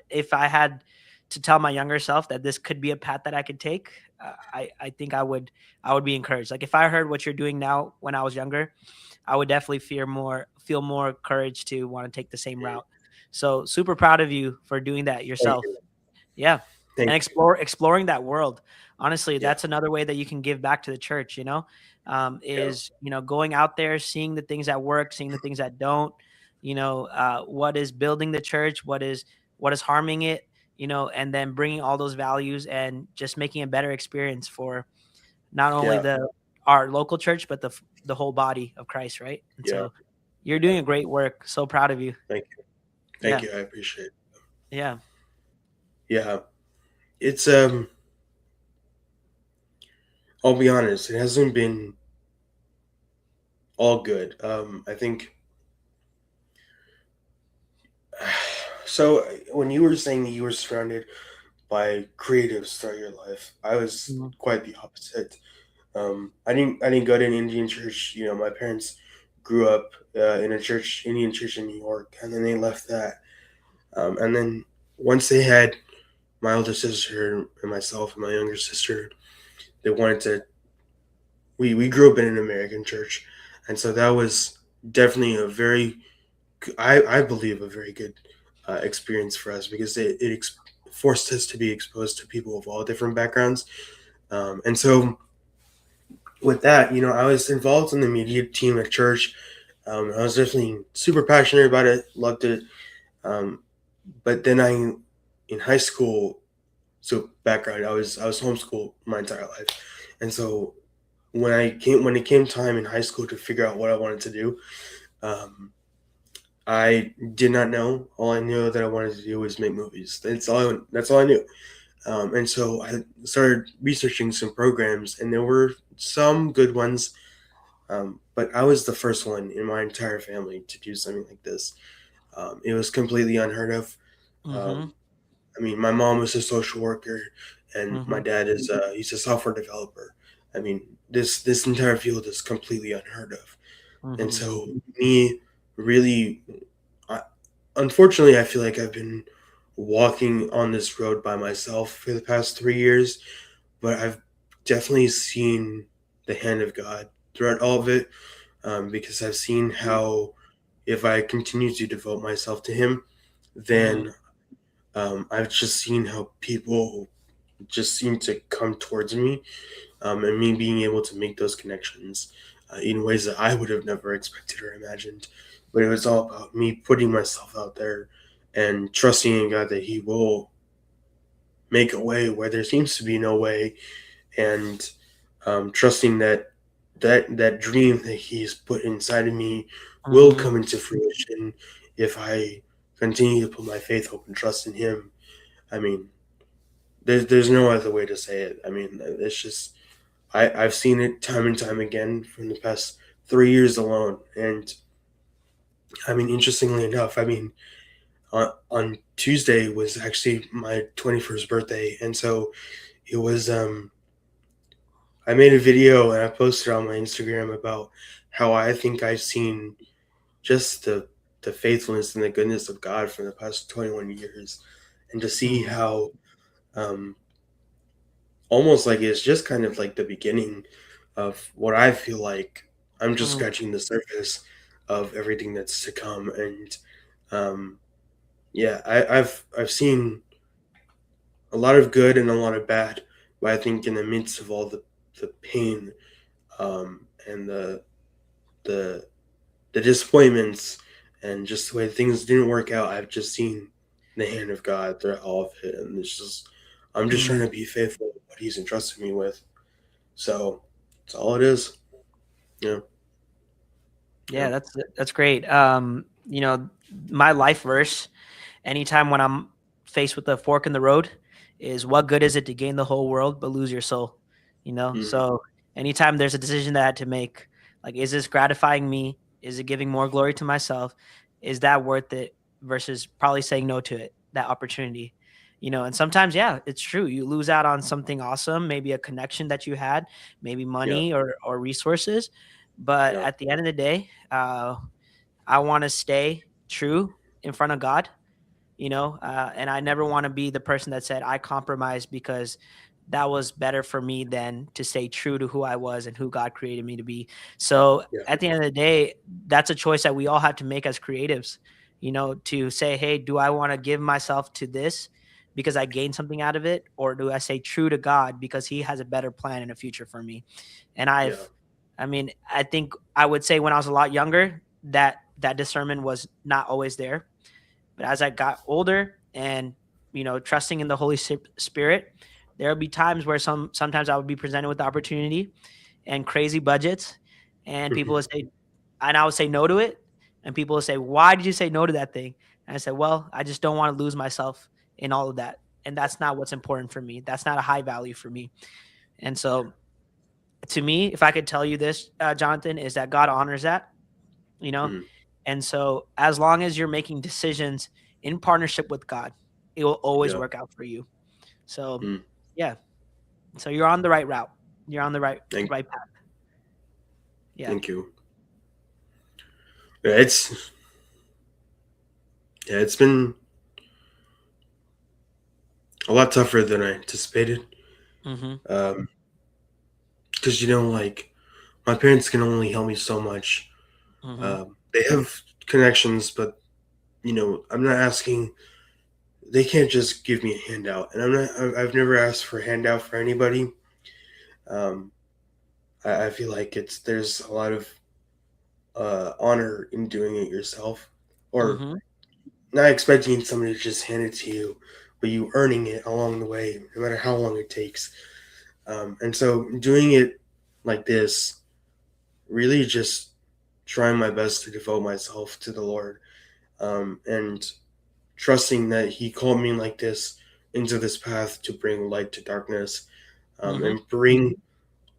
if I had to tell my younger self that this could be a path that I could take, I think I would be encouraged. Like if I heard what you're doing now when I was younger, I would definitely feel more courage to want to take the same route. So super proud of you for doing that Thank yourself. you. Yeah. Thank And you. exploring that world. Honestly, Yeah. that's another way that you can give back to the church, Yeah. is, going out there, seeing the things that work, seeing the things that don't, what is building the church, what is harming it, and then bringing all those values and just making a better experience for not only Yeah. the our local church, but the whole body of Christ, right? And Yeah. so you're Yeah. doing a great work. So proud of you. Thank you. Thank Yeah. you. I appreciate it. Yeah. Yeah. It's I'll be honest, it hasn't been all good. I think so when you were saying that you were surrounded by creatives throughout your life, I was Mhm. quite the opposite. I didn't go to an Indian church. My parents grew up in a church, Indian church in New York, and then they left that. And then once they had my older sister and myself and my younger sister, they wanted to. We grew up in an American church, and so that was definitely a very, I believe, a very good experience for us because it forced us to be exposed to people of all different backgrounds. And so with that, I was involved in the media team at church. I was definitely super passionate about it, loved it. Um, but then in high school, so background, I was homeschooled my entire life, and so when it came time in high school to figure out what I wanted to do, um, I did not know. All I knew that I wanted to do was make movies. That's all I knew. And so I started researching some programs, and there were some good ones. But I was the first one in my entire family to do something like this. It was completely unheard of. Mhm. Um, I mean, my mom was a social worker, and my Mhm. dad he's a software developer. I mean, this entire field is completely unheard of. And Mhm. so me really, I, unfortunately, I feel like I've been walking on this road by myself for the past 3 years, but I've definitely seen the hand of God throughout all of it, because I've seen how if I continue to devote myself to Him, Mhm. then I've just seen how people just seem to come towards me, and me being able to make those connections in ways that I would have never expected or imagined. But it was all about me putting myself out there and trusting in God that He will make a way where there seems to be no way, and trusting that that dream that He's put inside of me will Mhm. come into fruition if I continue to put my faith, hope, and trust in Him. I mean, there's no other way to say it. I mean, it's just I've seen it time and time again from the past 3 years alone. And I mean, interestingly enough, I mean, on Tuesday was actually my 21st birthday. And so it was, I made a video and I posted on my Instagram about how I think I've seen just the faithfulness and the goodness of God for the past 21 years. And to see Mhm. how, um, almost like it's just kind of like the beginning of what I feel like I'm just Mhm. scratching the surface of everything that's to come. And um, yeah, I've seen a lot of good and a lot of bad, but I think in the midst of all the pain, and the the disappointments and just the way things didn't work out, I've just seen the hand of God throughout all of it, and it's just I'm just trying Mm. to be faithful to what He's entrusted me with. So that's all it is. Yeah, yeah, Yeah, that's great. My life verse, anytime when I'm faced with a fork in the road, is what good is it to gain the whole world but lose your soul? mm-hmm. So anytime there's a decision that I had to make, like, is this gratifying me? Is it giving more glory to myself? Is that worth it? Versus probably saying no to it, that opportunity. And sometimes, yeah, it's true. You lose out on something awesome, maybe a connection that you had, maybe Yeah, money or resources. But yeah, at the end of the day, I want to stay true in front of God, and I never want to be the person that said I compromised because that was better for me than to stay true to who I was and who God created me to be. So yeah, at the end of the day, that's a choice that we all have to make as creatives, to say, hey, do I want to give myself to this because I gained something out of it? Or do I stay true to God because He has a better plan in the future for me? And yeah, I think I would say when I was a lot younger, that discernment was not always there. But as I got older and trusting in the Holy Spirit, there would be times where sometimes I would be presented with the opportunity and crazy budgets, and people mm-hmm. would say, and I would say no to it, and people would say, "Why did you say no to that thing?" And I said, "Well, I just don't want to lose myself in all of that, and that's not what's important for me. That's not a high value for me." And so, to me, if I could tell you this, Jonathan, is that God honors that, you know, Mm-hmm. and so, as long as you're making decisions in partnership with God, it will always Yeah. work out for you. So, Mm. yeah. So you're on the right route. You're on the Thank, right path. Yeah. thank you. Yeah, it's been a lot tougher than I anticipated. Mhm. Because like my parents can only help me so much. Mhm. They have connections, but I'm not asking. They can't just give me a handout, and I've never asked for a handout for anybody. Um, I feel like there's a lot of honor in doing it yourself, or Mhm. not expecting somebody to just hand it to you, but you earning it along the way, no matter how long it takes. And so doing it like this, really just trying my best to devote myself to the Lord, and trusting that He called me like this into this path to bring light to darkness, Mhm. and bring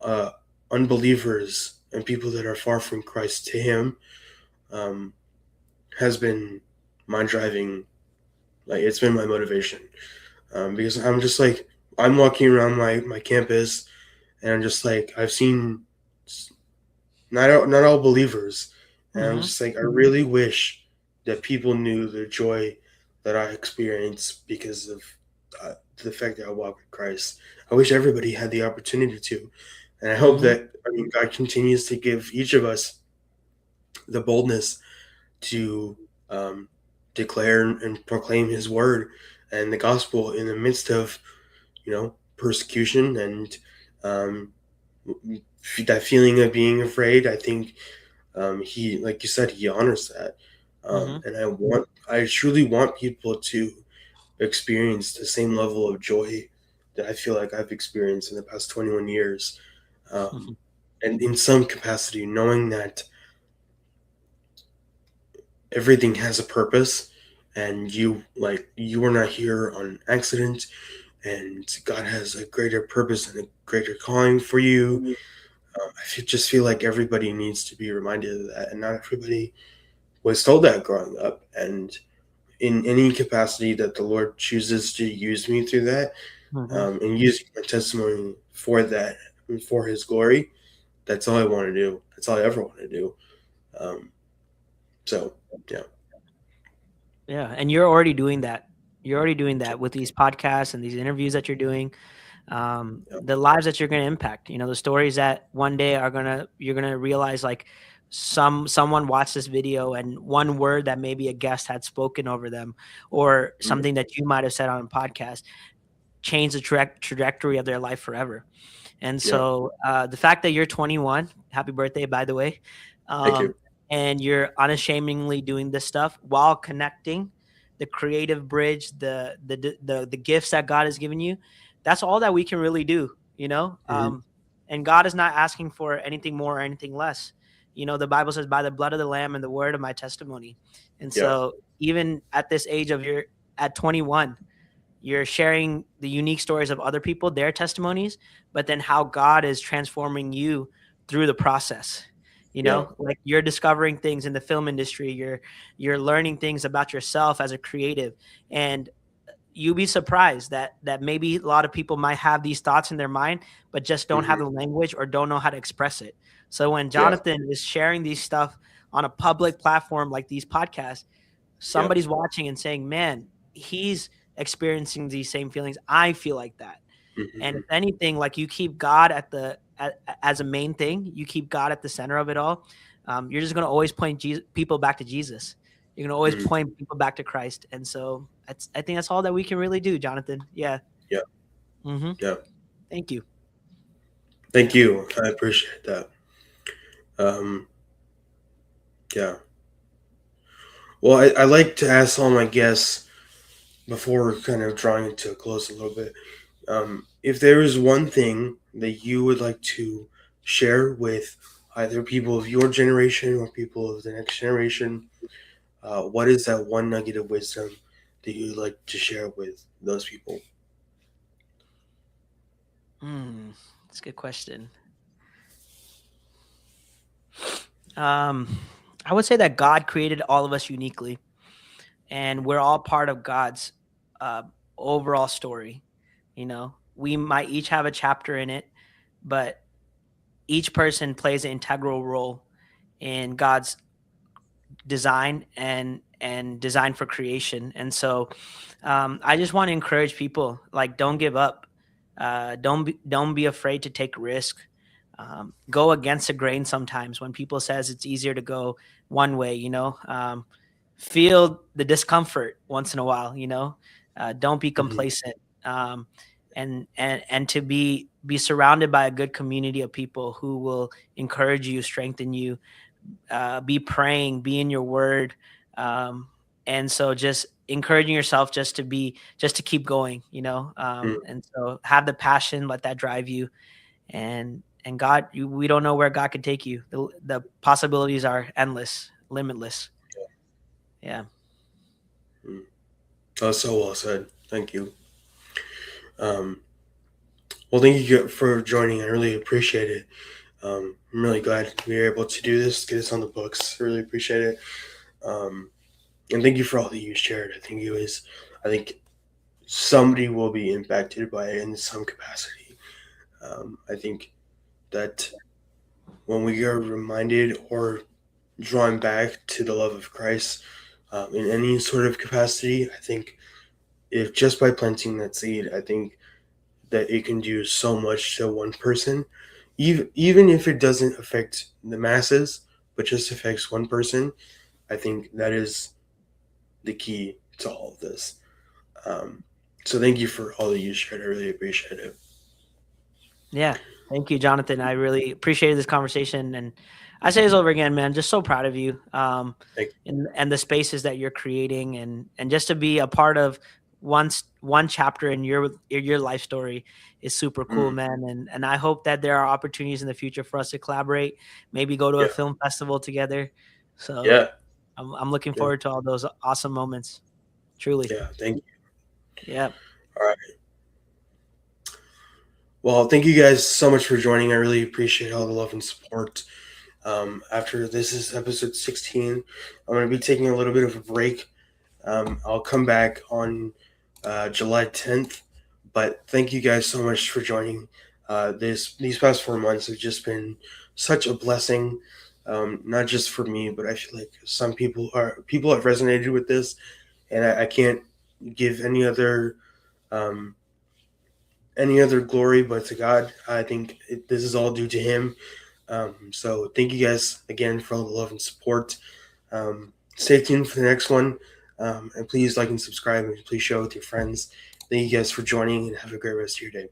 uh, unbelievers and people that are far from Christ to Him, um, has been my driving. Like it's been my motivation, because I'm just like I'm walking around my campus, and I'm just like I've seen not all believers, and I'm Mhm. just like I really wish that people knew the joy that I experience because of the fact that I walk with Christ. I wish everybody had the opportunity to, and I hope Mhm. that God continues to give each of us the boldness to um, declare and proclaim His word and the gospel in the midst of persecution and um, that feeling of being afraid. I think he, like you said, he honors that, Mhm. and I truly want people to experience the same level of joy that I feel like I've experienced in the past 21 years, um, Mhm. and in some capacity, knowing that everything has a purpose, and you were not here on accident, and God has a greater purpose and a greater calling for you. Just feel like everybody needs to be reminded of that, and not everybody was told that growing up. And in any capacity that the Lord chooses to use me through that, Mhm. and using my testimony for that and for His glory, that's all I want to do. That's all I ever want to do. Um, so, yeah, Yeah, and you're already doing that. You're already doing that with these podcasts and these interviews that you're doing. yeah, The lives that you're going to impact, the stories that one day you're going to realize, like, someone watched this video and one word that maybe a guest had spoken over them, or mm, something that you might have said on a podcast, changed the trajectory of their life forever. And yeah. so, the fact that you're 21, happy birthday, by the way. Thank um, you. and you're unashamedly doing this stuff while connecting the creative bridge, the gifts that God has given you, that's all that we can really do, you know. Hmm. And God is not asking for anything more or anything less. You know, the Bible says, "By the blood of the Lamb and the word of my testimony." And Yeah. so, even at this age of your at 21, you're sharing the unique stories of other people, their testimonies, but then how God is transforming you through the process. You Yeah. know, like you're discovering things in the film industry, you're learning things about yourself as a creative, and you'll be surprised that maybe a lot of people might have these thoughts in their mind but just don't have Hmm. the language or don't know how to express it. So when Yeah. Jonathan is sharing these stuff on a public platform like these podcasts, Yeah. somebody's watching and saying, "Man, he's experiencing these same feelings. I feel like that." And Hmm. if anything, like you keep God as a main thing, you keep God at the center of it all. You're just going to always point people back to Jesus. You're going to always Hmm. point people back to Christ. And so I think that's all that we can really do, Jonathan. Yeah. Yeah. Hmm. Yeah. Thank you. Thank you. I appreciate that. Um, yeah. Well, I like to ask all my guests before kind of drawing it to a close a little bit. If there is one thing that you would like to share with either people of your generation or people of the next generation, what is that one nugget of wisdom that you'd like to share with those people? That's a good question. Um, I would say that God created all of us uniquely, and we're all part of God's uh, overall story. You know, we might each have a chapter in it, but each person plays an integral role in God's design and design for creation. And so, I just want to encourage people, like, don't give up. Don't be afraid to take risk. Go against the grain sometimes when people says it's easier to go one way. You know, feel the discomfort once in a while. You know, don't be Hmm. complacent. And to be surrounded by a good community of people who will encourage you, strengthen you, be praying, be in your word. Um, and so just encouraging yourself just to keep going, you know. And so have the passion, let that drive you. And God, we don't know where God could take you. The possibilities are endless, limitless. Yeah. That's so well said. Thank you. Um, well, thank you for joining. I really appreciate it. I'm really glad we were able to do this, get this on the books. I really appreciate it. Um, and thank you for all that you shared. I think somebody will be impacted by it in some capacity. I think that when we are reminded or drawn back to the love of Christ in any sort of capacity, I think if just by planting that seed, I think that it can do so much to one person, even if it doesn't affect the masses, but just affects one person. I think that is the key to all of this. Um, so thank you for all that you shared. I really appreciate it. Yeah. Thank you, Jonathan. I really appreciated this conversation. And I say this over again, man, just so proud of you. Thank And the spaces that you're creating, and just to be a part of one chapter in your life story is super you. cool, man. And I hope that there are opportunities in the future for us to collaborate, maybe go to a Yeah, film festival together. So yeah, I'm looking yeah, forward to all those awesome moments. Truly. yeah. Thank you. Yeah. All right. Well, thank you guys so much for joining. I really appreciate all the love and support. After this is episode 16, I'm going to be taking a little bit of a break. I'll come back on July 10th. But thank you guys so much for joining. These past 4 months have just been such a blessing, not just for me, but I feel like some people have resonated with this, and I can't give um, any other glory but to God. I think this is all due to Him. So thank you guys again for all the love and support. Stay tuned for the next one. And please like and subscribe and please share with your friends. Thank you guys for joining and have a great rest of your day.